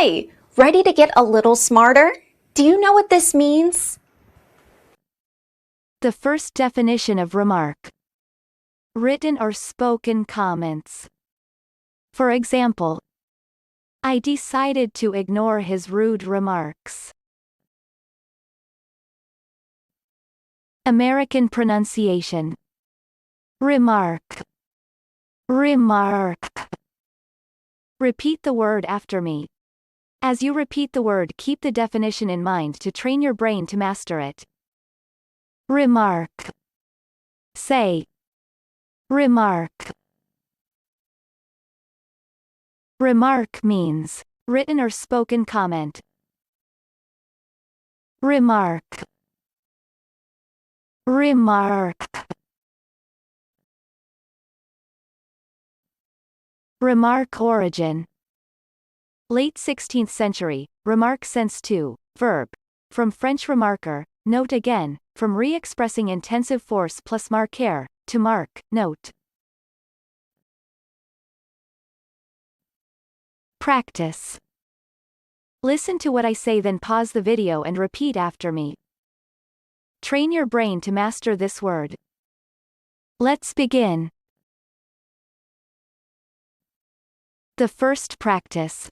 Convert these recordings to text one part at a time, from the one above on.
Hi! Ready to get a little smarter? Do you know what this means? The first definition of remark. Written or spoken comments. For example, I decided to ignore his rude remarks. American pronunciation. Remark. Remark. Repeat the word after me. As you repeat the word, keep the definition in mind to train your brain to master it. Remark. Say. Remark. Remark means written or spoken comment. Remark. Remark. Remark origin. Late 16th century, remark sense to, verb. From French remarquer, note again, from re-expressing intensive force plus marquer, to mark, note. Practice. Listen to what I say, then pause the video and repeat after me. Train your brain to master this word. Let's begin. The first practice.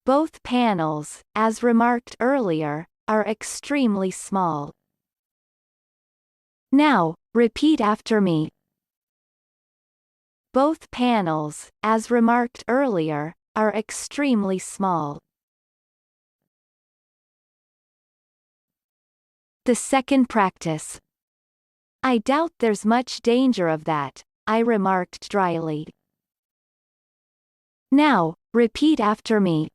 Both panels, as remarked earlier, are extremely small. Now, repeat after me. Both panels, as remarked earlier, are extremely small. The second practice. I doubt there's much danger of that, I remarked dryly. Now, repeat after me.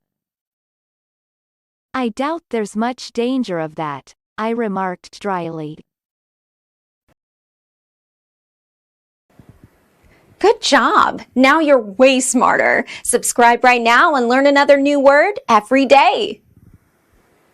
I doubt there's much danger of that, I remarked dryly. Good job! Now you're way smarter. Subscribe right now and learn another new word every day.